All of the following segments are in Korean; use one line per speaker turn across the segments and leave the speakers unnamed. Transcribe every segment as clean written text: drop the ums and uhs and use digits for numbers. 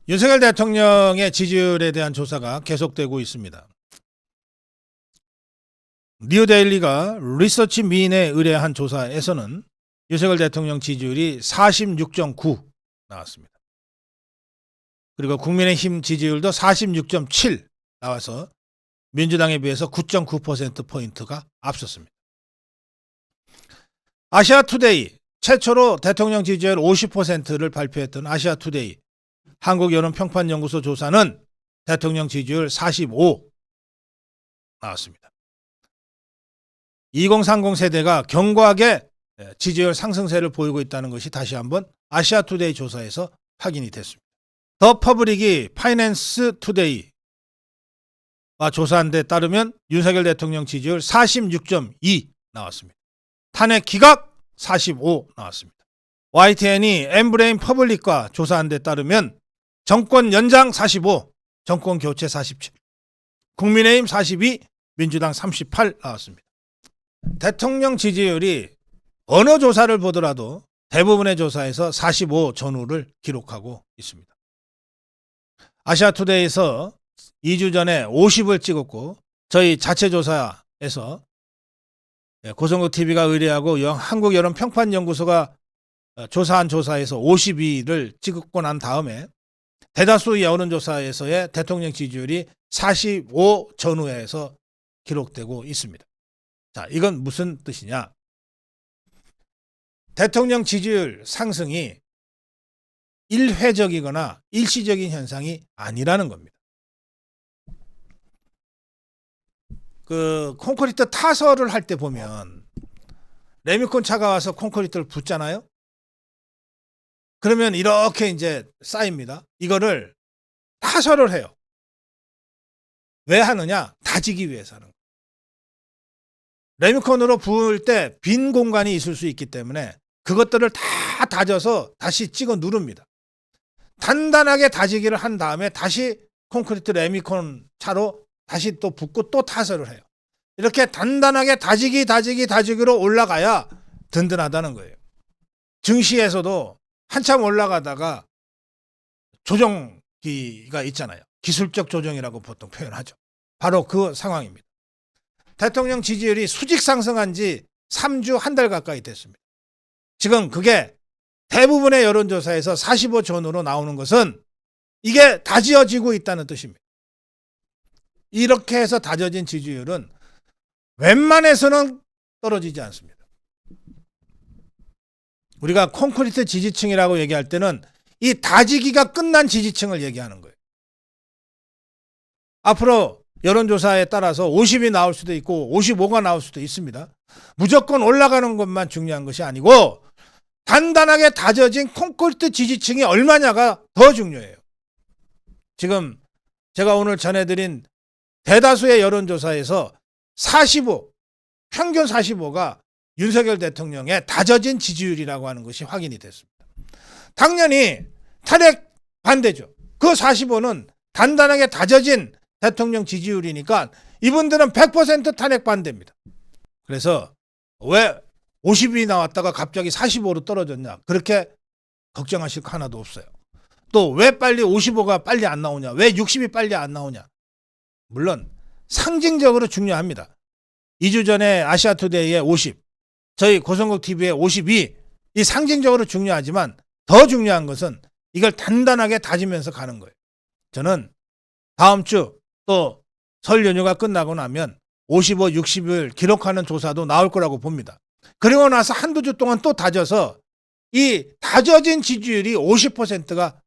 윤석열 대통령의 지지율에 대한 조사가 계속되고 있습니다. 뉴데일리가 리서치 민에 의뢰한 조사에서는 윤석열 대통령 지지율이 46.9 나왔습니다. 그리고 국민의힘 지지율도 46.7 나와서 민주당에 비해서 9.9%포인트가 앞섰습니다. 아시아투데이, 최초로 대통령 지지율 50%를 발표했던 아시아투데이 한국여론평판연구소 조사는 대통령 지지율 45 나왔습니다. 2030 세대가 견고하게 지지율 상승세를 보이고 있다는 것이 다시 한번 아시아투데이 조사에서 확인이 됐습니다. 더 퍼블릭이 파이낸스 투데이와 조사한 데 따르면 윤석열 대통령 지지율 46.2 나왔습니다. 탄핵 기각 45 나왔습니다. YTN이 엠브레인 퍼블릭과 조사한 데 따르면 정권 연장 45, 정권 교체 47, 국민의힘 42, 민주당 38 나왔습니다. 대통령 지지율이 어느 조사를 보더라도 대부분의 조사에서 45 전후를 기록하고 있습니다. 아시아투데이에서 2주 전에 50을 찍었고 저희 자체 조사에서 고성국 TV가 의뢰하고 한국여론평판연구소가 조사한 조사에서 52를 찍고 난 다음에 대다수 여론조사에서의 대통령 지지율이 45 전후에서 기록되고 있습니다. 자, 이건 무슨 뜻이냐? 대통령 지지율 상승이 일회적이거나 일시적인 현상이 아니라는 겁니다. 콘크리트 타설을 할 때 보면 레미콘 차가 와서 콘크리트를 붓잖아요. 그러면 이렇게 이제 쌓입니다. 이거를 타설을 해요. 왜 하느냐? 다지기 위해서 하는 거예요. 레미콘으로 부을 때 빈 공간이 있을 수 있기 때문에 그것들을 다 다져서 다시 찍어 누릅니다. 단단하게 다지기를 한 다음에 다시 콘크리트 레미콘 차로 다시 또 붓고 또 타설을 해요. 이렇게 단단하게 다지기로 올라가야 든든하다는 거예요. 증시에서도 한참 올라가다가 조정기가 있잖아요. 기술적 조정이라고 보통 표현하죠. 바로 그 상황입니다. 대통령 지지율이 수직 상승한 지 3주 한 달 가까이 됐습니다. 지금 그게 대부분의 여론조사에서 45 전후로 나오는 것은 이게 다지어지고 있다는 뜻입니다. 이렇게 해서 다져진 지지율은 웬만해서는 떨어지지 않습니다. 우리가 콘크리트 지지층이라고 얘기할 때는 이 다지기가 끝난 지지층을 얘기하는 거예요. 앞으로 여론조사에 따라서 50이 나올 수도 있고 55가 나올 수도 있습니다. 무조건 올라가는 것만 중요한 것이 아니고 단단하게 다져진 콘크리트 지지층이 얼마냐가 더 중요해요. 지금 제가 오늘 전해드린 대다수의 여론조사에서 45, 평균 45가 윤석열 대통령의 다져진 지지율이라고 하는 것이 확인이 됐습니다. 당연히 탄핵 반대죠. 그 45는 단단하게 다져진 대통령 지지율이니까 이분들은 100% 탄핵 반대입니다. 그래서 왜 50이 나왔다가 갑자기 45로 떨어졌냐? 그렇게 걱정하실 거 하나도 없어요. 또 왜 빨리 55가 빨리 안 나오냐? 왜 60이 빨리 안 나오냐? 물론 상징적으로 중요합니다. 2주 전에 아시아투데이의 50, 저희 고성국 TV의 52, 이 상징적으로 중요하지만 더 중요한 것은 이걸 단단하게 다지면서 가는 거예요. 저는 다음 주 또 설 연휴가 끝나고 나면 55, 60을 기록하는 조사도 나올 거라고 봅니다. 그리고 나서 한두 주 동안 또 다져서 이 다져진 지지율이 50%가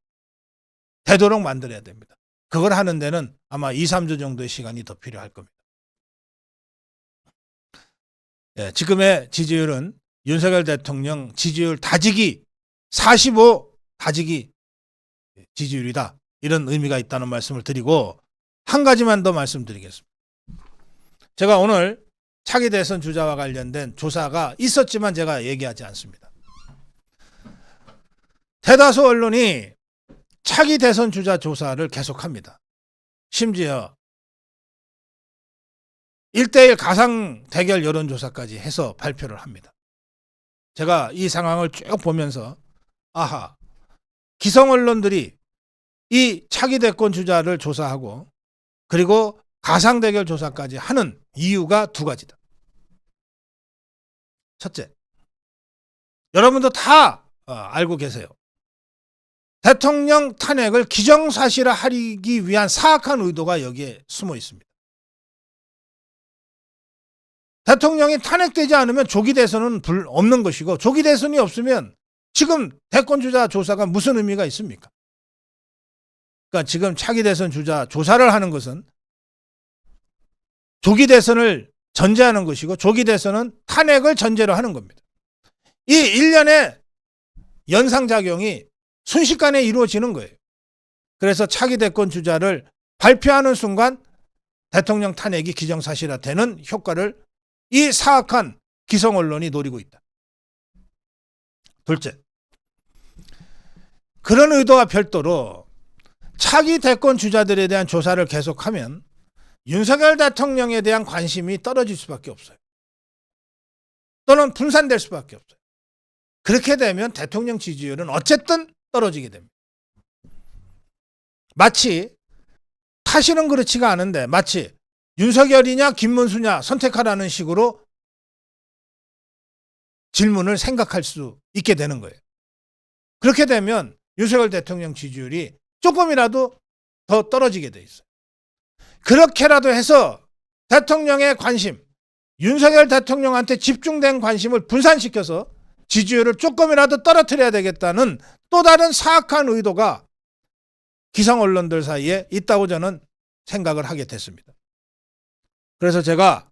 되도록 만들어야 됩니다. 그걸 하는 데는 아마 2, 3주 정도의 시간이 더 필요할 겁니다. 지금의 지지율은 윤석열 대통령 지지율 다지기 45 다지기 지지율이다. 이런 의미가 있다는 말씀을 드리고 한 가지만 더 말씀드리겠습니다. 제가 오늘 차기 대선 주자와 관련된 조사가 있었지만 제가 얘기하지 않습니다. 대다수 언론이 차기 대선 주자 조사를 계속합니다. 심지어 1대1 가상 대결 여론조사까지 해서 발표를 합니다. 제가 이 상황을 쭉 보면서 아하, 기성 언론들이 이 차기 대권 주자를 조사하고 그리고 가상 대결 조사까지 하는 이유가 두 가지다. 첫째, 여러분도 다 알고 계세요. 대통령 탄핵을 기정사실화하기 위한 사악한 의도가 여기에 숨어 있습니다. 대통령이 탄핵되지 않으면 조기 대선은 없는 것이고, 조기 대선이 없으면 지금 대권 주자 조사가 무슨 의미가 있습니까? 그러니까 지금 차기 대선 주자 조사를 하는 것은 조기 대선을 전제하는 것이고, 조기 대선은 탄핵을 전제로 하는 겁니다. 이 일련의 연상작용이 순식간에 이루어지는 거예요. 그래서 차기 대권 주자를 발표하는 순간 대통령 탄핵이 기정사실화되는 효과를 이 사악한 기성 언론이 노리고 있다. 둘째, 그런 의도와 별도로 차기 대권 주자들에 대한 조사를 계속하면 윤석열 대통령에 대한 관심이 떨어질 수밖에 없어요. 또는 분산될 수밖에 없어요. 그렇게 되면 대통령 지지율은 어쨌든 떨어지게 됩니다. 마치 사실은 그렇지가 않은데 마치 윤석열이냐 김문수냐 선택하라는 식으로 질문을 생각할 수 있게 되는 거예요. 그렇게 되면 윤석열 대통령 지지율이 조금이라도 더 떨어지게 돼 있어요. 그렇게라도 해서 대통령의 관심, 윤석열 대통령한테 집중된 관심을 분산시켜서 지지율을 조금이라도 떨어뜨려야 되겠다는 또 다른 사악한 의도가 기성 언론들 사이에 있다고 저는 생각을 하게 됐습니다. 그래서 제가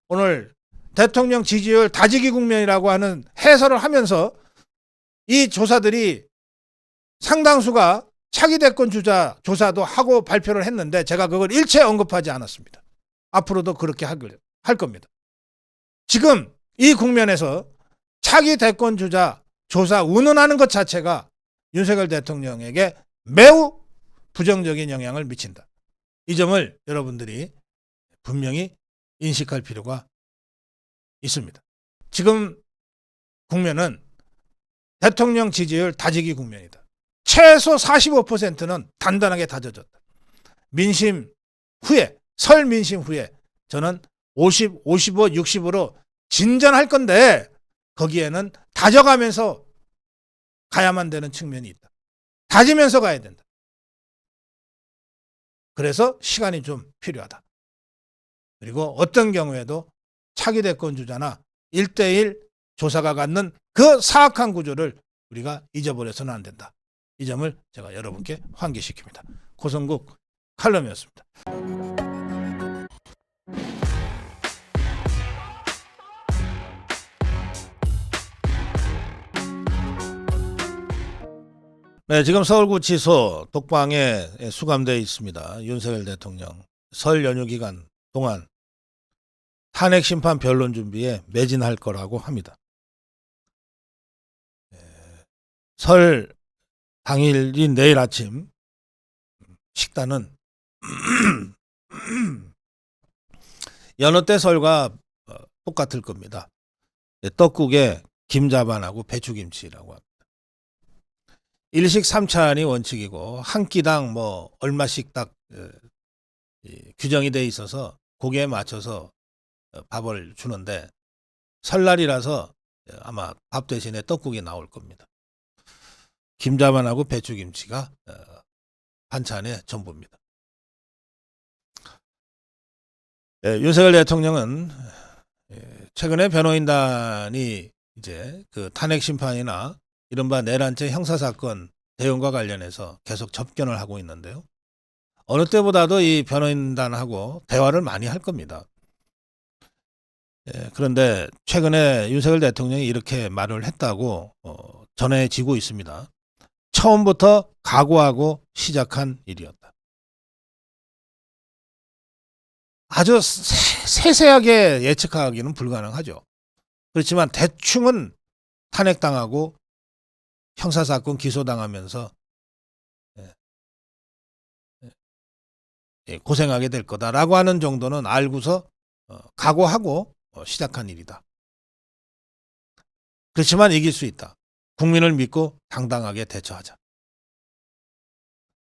오늘 대통령 지지율 다지기 국면이라고 하는 해설을 하면서 이 조사들이 상당수가 차기 대권 주자 조사도 하고 발표를 했는데 제가 그걸 일체 언급하지 않았습니다. 앞으로도 그렇게 할 겁니다. 지금 이 국면에서 차기 대권 주자 조사 운운하는 것 자체가 윤석열 대통령에게 매우 부정적인 영향을 미친다. 이 점을 여러분들이 분명히 인식할 필요가 있습니다. 지금 국면은 대통령 지지율 다지기 국면이다. 최소 45%는 단단하게 다져졌다. 민심 후에, 설 민심 후에 저는 50, 55, 60으로 진전할 건데 거기에는 다져가면서 가야만 되는 측면이 있다. 다지면서 가야 된다. 그래서 시간이 좀 필요하다. 그리고 어떤 경우에도 차기 대권 주자나 1대1 조사가 갖는 그 사악한 구조를 우리가 잊어버려서는 안 된다. 이 점을 제가 여러분께 환기시킵니다. 고성국 칼럼이었습니다. 네, 지금 서울구치소 독방에 수감되어 있습니다. 윤석열 대통령 설 연휴 기간 동안 탄핵 심판 변론 준비에 매진할 거라고 합니다. 설 당일인 내일 아침 식단은 여느 때 설과 똑같을 겁니다. 떡국에 김자반하고 배추김치라고 합니다. 일식 3찬이 원칙이고 한 끼당 뭐 얼마씩 딱 규정이 돼 있어서 거기에 맞춰서 밥을 주는데 설날이라서 아마 밥 대신에 떡국이 나올 겁니다. 김자반하고 배추김치가 반찬의 전부입니다. 윤석열 대통령은 최근에 변호인단이 이제 그 탄핵 심판이나 이른바 내란죄 형사사건 대응과 관련해서 계속 접견을 하고 있는데요. 어느 때보다도 이 변호인단하고 대화를 많이 할 겁니다. 그런데 최근에 윤석열 대통령이 이렇게 말을 했다고 전해지고 있습니다. 처음부터 각오하고 시작한 일이었다. 아주 세세하게 예측하기는 불가능하죠. 그렇지만 대충은 탄핵당하고 형사사건 기소당하면서 고생하게 될 거다라고 하는 정도는 알고서 각오하고 시작한 일이다. 그렇지만 이길 수 있다. 국민을 믿고 당당하게 대처하자.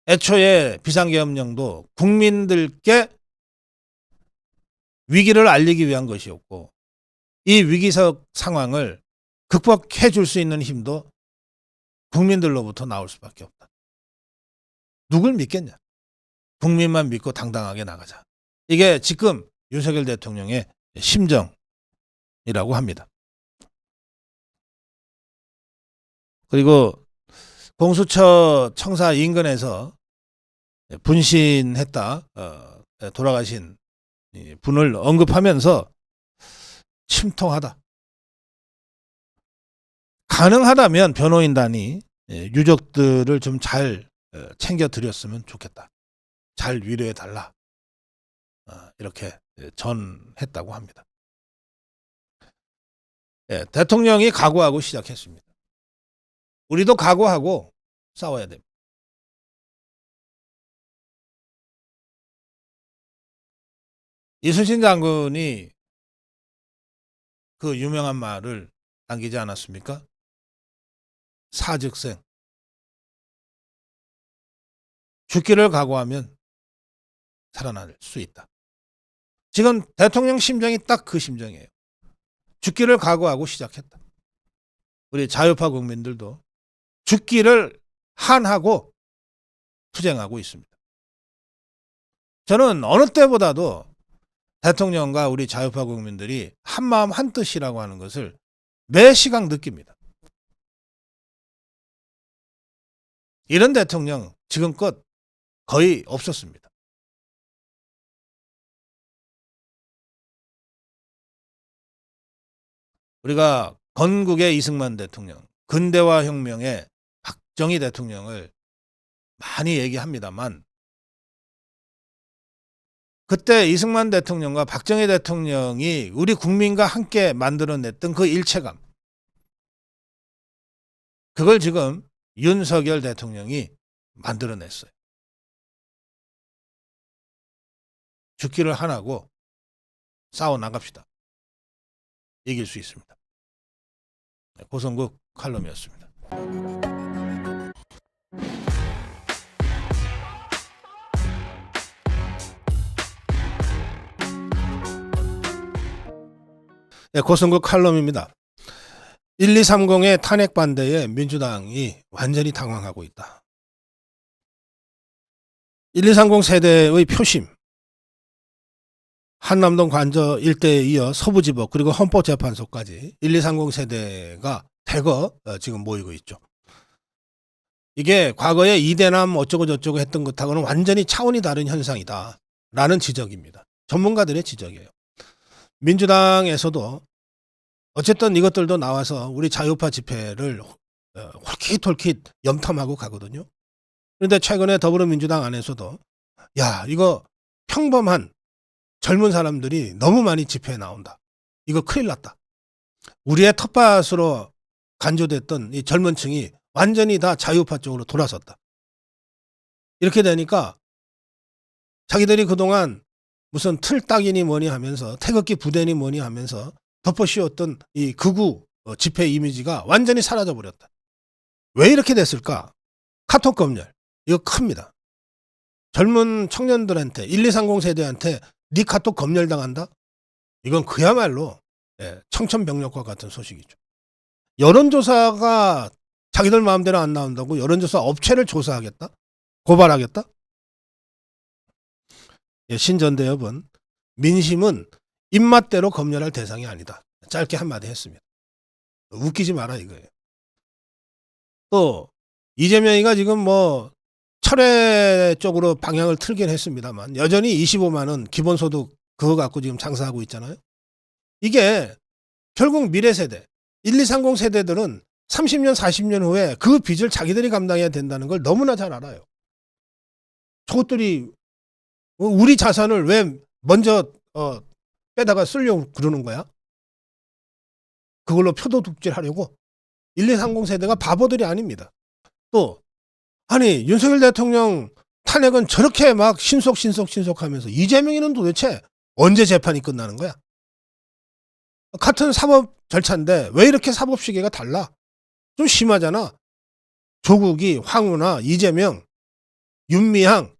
애초에 비상계엄령도 국민들께 위기를 알리기 위한 것이었고 이 위기적 상황을 극복해 줄 수 있는 힘도 국민들로부터 나올 수밖에 없다. 누굴 믿겠냐? 국민만 믿고 당당하게 나가자. 이게 지금 윤석열 대통령의 심정이라고 합니다. 그리고 공수처 청사 인근에서 분신했다 돌아가신 분을 언급하면서 침통하다. 가능하다면 변호인단이 유족들을 좀 잘 챙겨드렸으면 좋겠다. 잘 위로해달라. 이렇게 전했다고 합니다. 대통령이 각오하고 시작했습니다. 우리도 각오하고 싸워야 됩니다. 이순신 장군이 그 유명한 말을 남기지 않았습니까? 사즉생. 죽기를 각오하면 살아날 수 있다. 지금 대통령 심정이 딱 그 심정이에요. 죽기를 각오하고 시작했다. 우리 자유파 국민들도 죽기를 한하고 투쟁하고 있습니다. 저는 어느 때보다도 대통령과 우리 자유파 국민들이 한마음 한뜻이라고 하는 것을 매 시각 느낍니다. 이런 대통령 지금껏 거의 없었습니다. 우리가 건국의 이승만 대통령, 근대화 혁명의 박정희 대통령을 많이 얘기합니다만 그때 이승만 대통령과 박정희 대통령이 우리 국민과 함께 만들어냈던 그 일체감, 그걸 지금 윤석열 대통령이 만들어냈어요. 죽기를 하나고 싸워나갑시다. 이길 수 있습니다. 고성국 칼럼이었습니다. 고성국 칼럼입니다. 1230의 탄핵 반대에 민주당이 완전히 당황하고 있다. 1230 세대의 표심, 한남동 관저 일대에 이어 서부지법 그리고 헌법재판소까지 1230 세대가 대거 지금 모이고 있죠. 이게 과거에 이대남 어쩌고 저쩌고 했던 것하고는 완전히 차원이 다른 현상이다 라는 지적입니다. 전문가들의 지적이에요. 민주당에서도 어쨌든 이것들도 나와서 우리 자유파 집회를 홀킷홀킷 염탐하고 가거든요. 그런데 최근에 더불어민주당 안에서도 야, 이거 평범한 젊은 사람들이 너무 많이 집회에 나온다. 이거 큰일 났다. 우리의 텃밭으로 간주됐던 이 젊은 층이 완전히 다 자유파 쪽으로 돌아섰다. 이렇게 되니까 자기들이 그동안 무슨 틀딱이니 뭐니 하면서 태극기 부대니 뭐니 하면서 덮어씌웠던 이 극우 집회 이미지가 완전히 사라져 버렸다. 왜 이렇게 됐을까? 카톡 검열. 이거 큽니다. 젊은 청년들한테 1230 세대한테 네 카톡 검열당한다? 이건 그야말로 청천벽력과 같은 소식이죠. 여론조사가 자기들 마음대로 안 나온다고 여론조사 업체를 조사하겠다? 고발하겠다? 신전대협은 민심은 입맛대로 검열할 대상이 아니다. 짧게 한마디 했습니다. 웃기지 마라 이거예요. 또 이재명이가 지금 뭐 철회 쪽으로 방향을 틀긴 했습니다만 여전히 25만 원 기본소득 그거 갖고 지금 장사하고 있잖아요. 이게 결국 미래 세대 1230 세대들은 30년 40년 후에 그 빚을 자기들이 감당해야 된다는 걸 너무나 잘 알아요. 저것들이 우리 자산을 왜 먼저 빼다가 쓰려고 그러는 거야? 그걸로 표도둑질 하려고? 1230 세대가 바보들이 아닙니다. 또 아니 윤석열 대통령 탄핵은 저렇게 막 신속 하면서 이재명이는 도대체 언제 재판이 끝나는 거야? 같은 사법 절차인데 왜 이렇게 사법 시계가 달라? 좀 심하잖아. 조국이 황우나 이재명 윤미향,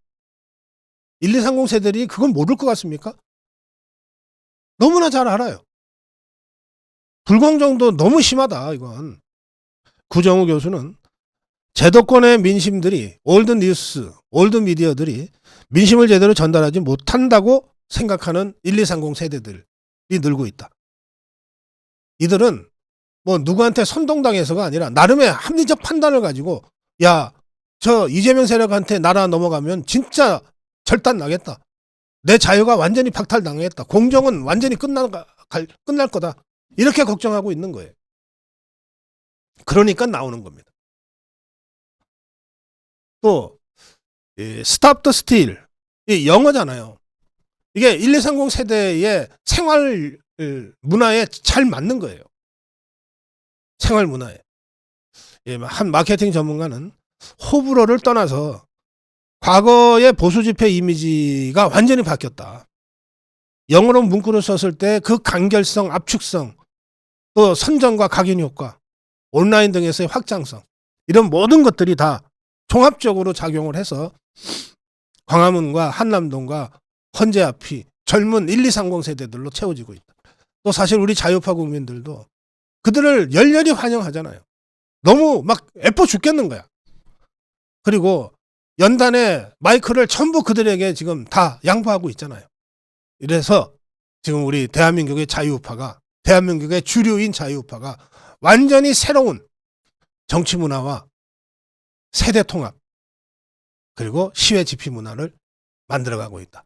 1230 세대들이 그걸 모를 것 같습니까? 너무나 잘 알아요. 불공정도 너무 심하다, 이건. 구정우 교수는 제도권의 민심들이, 올드 뉴스, 올드 미디어들이 민심을 제대로 전달하지 못한다고 생각하는 1230 세대들이 늘고 있다. 이들은 뭐 누구한테 선동당해서가 아니라 나름의 합리적 판단을 가지고, 야, 저 이재명 세력한테 나라 넘어가면 진짜 절단 나겠다. 내 자유가 완전히 박탈당하겠다. 공정은 완전히 끝날 거다. 이렇게 걱정하고 있는 거예요. 그러니까 나오는 겁니다. 또 스탑 더 스틸, 이 영어잖아요. 이게 1230 세대의 생활 문화에 잘 맞는 거예요. 생활 문화에. 한 마케팅 전문가는 호불호를 떠나서 과거의 보수 집회 이미지가 완전히 바뀌었다. 영어로 문구를 썼을 때 그 간결성, 압축성, 또 선전과 각인 효과, 온라인 등에서의 확장성, 이런 모든 것들이 다 종합적으로 작용을 해서 광화문과 한남동과 헌재 앞이 젊은 1230 세대들로 채워지고 있다. 또 사실 우리 자유파 국민들도 그들을 열렬히 환영하잖아요. 너무 막 예뻐 죽겠는 거야. 그리고 연단의 마이크를 전부 그들에게 지금 다 양보하고 있잖아요. 이래서 지금 우리 대한민국의 자유파가, 대한민국의 주류인 자유파가 완전히 새로운 정치 문화와 세대 통합, 그리고 시외 집회 문화를 만들어가고 있다.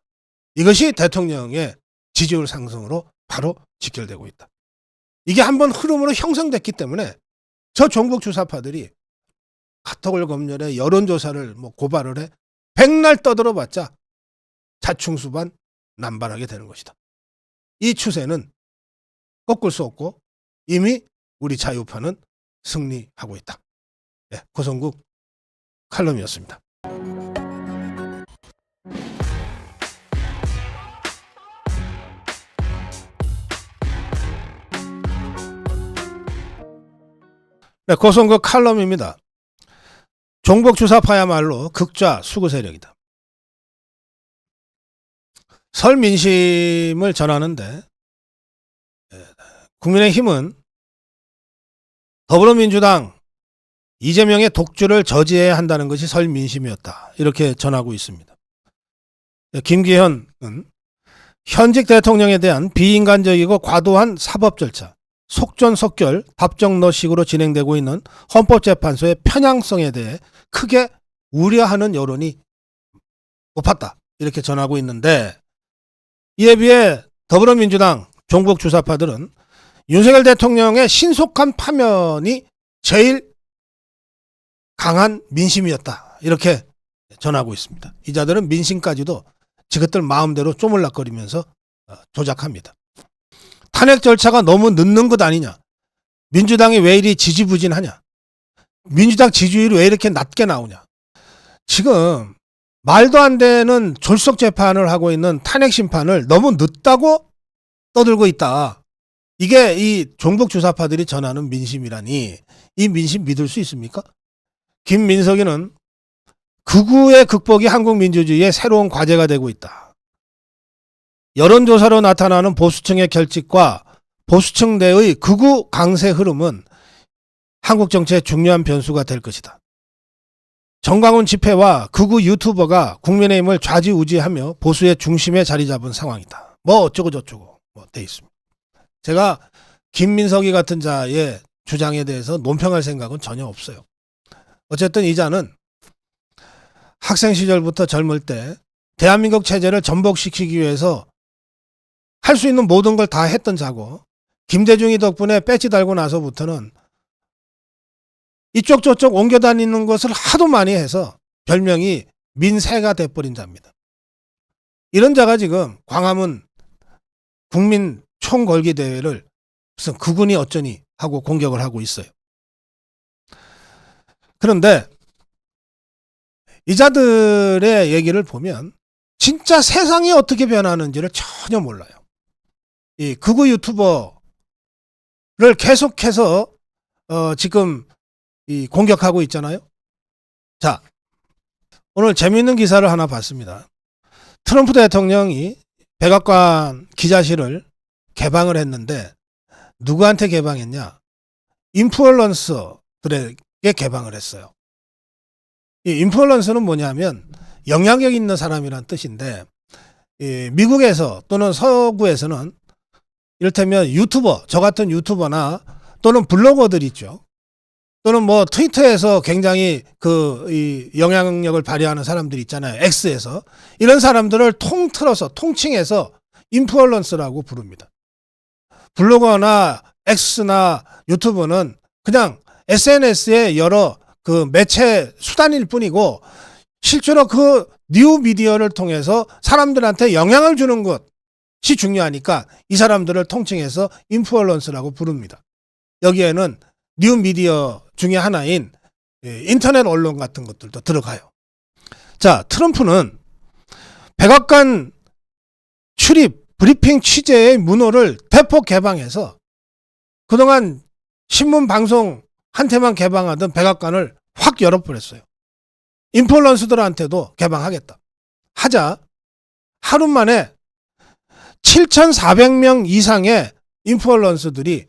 이것이 대통령의 지지율 상승으로 바로 직결되고 있다. 이게 한번 흐름으로 형성됐기 때문에 저 종북 주사파들이 카톡을 검열해 여론조사를 고발을 해 백날 떠들어봤자 자충수반 남발하게 되는 것이다. 이 추세는 꺾을 수 없고 이미 우리 자유파는 승리하고 있다. 네, 고성국 칼럼이었습니다. 네, 고성국 칼럼입니다. 종북 주사파야말로 극좌 수구 세력이다. 설 민심을 전하는데 국민의힘은 더불어민주당 이재명의 독주를 저지해야 한다는 것이 설 민심이었다. 이렇게 전하고 있습니다. 김기현은 현직 대통령에 대한 비인간적이고 과도한 사법 절차, 속전속결, 답정너식으로 진행되고 있는 헌법재판소의 편향성에 대해 크게 우려하는 여론이 높았다. 이렇게 전하고 있는데, 이에 비해 더불어민주당 종북 주사파들은 윤석열 대통령의 신속한 파면이 제일 강한 민심이었다. 이렇게 전하고 있습니다. 이 자들은 민심까지도 지그들 마음대로 쪼물락거리면서 조작합니다. 탄핵 절차가 너무 늦는 것 아니냐. 민주당이 왜 이리 지지부진하냐. 민주당 지지율이 왜 이렇게 낮게 나오냐. 지금 말도 안 되는 졸속 재판을 하고 있는 탄핵 심판을 너무 늦다고 떠들고 있다. 이게 이 종북 주사파들이 전하는 민심이라니, 이 민심 믿을 수 있습니까? 김민석이는 극우의 극복이 한국 민주주의의 새로운 과제가 되고 있다. 여론조사로 나타나는 보수층의 결집과 보수층 내의 극우 강세 흐름은 한국 정치의 중요한 변수가 될 것이다. 정광훈 집회와 극우 유튜버가 국민의힘을 좌지우지하며 보수의 중심에 자리 잡은 상황이다. 어쩌고 저쩌고 돼 있습니다. 제가 김민석이 같은 자의 주장에 대해서 논평할 생각은 전혀 없어요. 어쨌든 이 자는 학생 시절부터 젊을 때 대한민국 체제를 전복시키기 위해서 할 수 있는 모든 걸 다 했던 자고, 김대중이 덕분에 배지 달고 나서부터는 이쪽 저쪽 옮겨 다니는 것을 하도 많이 해서 별명이 민새가 돼버린 자입니다. 이런 자가 지금 광화문 국민 총걸기 대회를 무슨 그군이 어쩌니 하고 공격을 하고 있어요. 그런데 이 자들의 얘기를 보면 진짜 세상이 어떻게 변하는지를 전혀 몰라요. 이 극우 유튜버를 계속해서 지금 이 공격하고 있잖아요. 자, 오늘 재미있는 기사를 하나 봤습니다. 트럼프 대통령이 백악관 기자실을 개방을 했는데 누구한테 개방했냐? 인플루언서들에게 개방을 했어요. 이 인플루언서는 뭐냐면 영향력 있는 사람이란 뜻인데, 미국에서 또는 서구에서는 이를테면 유튜버, 저 같은 유튜버나 또는 블로거들 있죠. 또는 뭐 트위터에서 굉장히 이 영향력을 발휘하는 사람들 있잖아요. X에서. 이런 사람들을 통틀어서 통칭해서 인플루언서라고 부릅니다. 블로거나 X나 유튜브는 그냥 SNS의 여러 그 매체 수단일 뿐이고, 실제로 그 뉴 미디어를 통해서 사람들한테 영향을 주는 것이 중요하니까 이 사람들을 통칭해서 인플루언서라고 부릅니다. 여기에는 뉴 미디어 중에 하나인 인터넷 언론 같은 것들도 들어가요. 자, 트럼프는 백악관 출입 브리핑 취재의 문호를 대폭 개방해서 그동안 신문 방송한테만 개방하던 백악관을 확 열어버렸어요. 인플루언서들한테도 개방하겠다. 하자 하루 만에 7,400명 이상의 인플루언서들이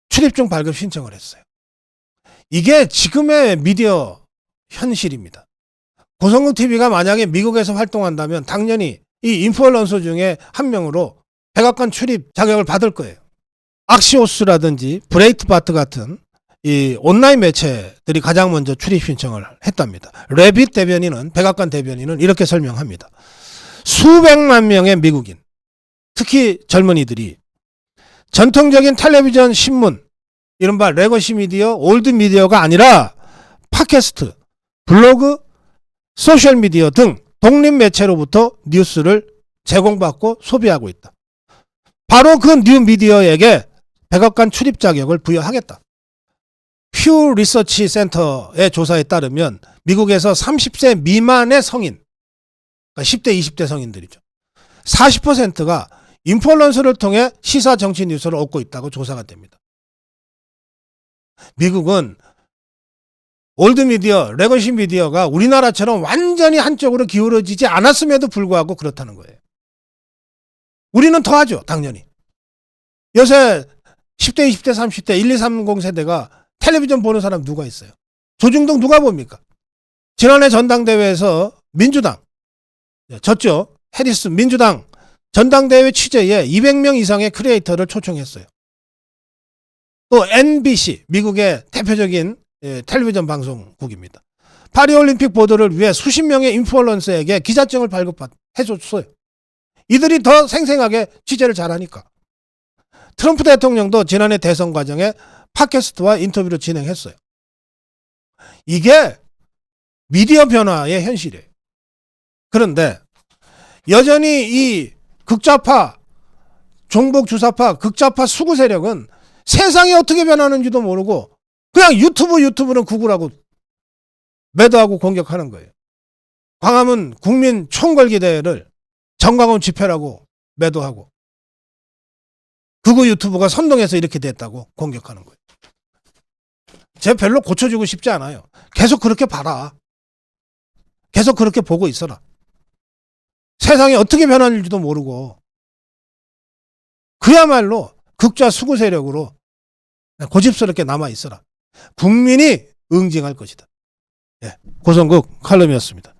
출입증 발급 신청을 했어요. 이게 지금의 미디어 현실입니다. 고성국 TV가 만약에 미국에서 활동한다면 당연히 이 인플루언서 중에 한 명으로 백악관 출입 자격을 받을 거예요. 악시오스라든지 브레이트바트 같은 이 온라인 매체들이 가장 먼저 출입 신청을 했답니다. 레빗 대변인은, 백악관 대변인은 이렇게 설명합니다. 수백만 명의 미국인, 특히 젊은이들이 전통적인 텔레비전, 신문, 이른바 레거시 미디어, 올드 미디어가 아니라 팟캐스트, 블로그, 소셜 미디어 등 독립 매체로부터 뉴스를 제공받고 소비하고 있다. 바로 그 뉴 미디어에게 백악관 출입 자격을 부여하겠다. 퓨 리서치 센터의 조사에 따르면 미국에서 30세 미만의 성인, 그러니까 10대, 20대 성인들이죠. 40%가 인플루언서를 통해 시사 정치 뉴스를 얻고 있다고 조사가 됩니다. 미국은 올드 미디어, 레거시 미디어가 우리나라처럼 완전히 한쪽으로 기울어지지 않았음에도 불구하고 그렇다는 거예요. 우리는 더하죠, 당연히. 요새 10대, 20대, 30대, 1, 2, 30 세대가 텔레비전 보는 사람 누가 있어요? 조중동 누가 봅니까? 지난해 전당대회에서 민주당 졌죠. 해리스 민주당 전당대회 취재에 200명 이상의 크리에이터를 초청했어요. 또 NBC, 미국의 대표적인 텔레비전 방송국입니다. 파리올림픽 보도를 위해 수십 명의 인플루언서에게 기자증을 발급해줬어요. 이들이 더 생생하게 취재를 잘하니까. 트럼프 대통령도 지난해 대선 과정에 팟캐스트와 인터뷰를 진행했어요. 이게 미디어 변화의 현실이에요. 그런데 여전히 이 극좌파, 종북 주사파, 극좌파 수구 세력은 세상이 어떻게 변하는지도 모르고 그냥 유튜브는 구글하고 매도하고 공격하는 거예요. 광화문 국민 총궐기대를 정광훈 집회라고 매도하고 극우 유튜브가 선동해서 이렇게 됐다고 공격하는 거예요. 제가 별로 고쳐주고 싶지 않아요. 계속 그렇게 봐라. 계속 그렇게 보고 있어라. 세상이 어떻게 변하는지도 모르고 그야말로 극좌 수구 세력으로 고집스럽게 남아 있어라. 국민이 응징할 것이다. 고성국 칼럼이었습니다.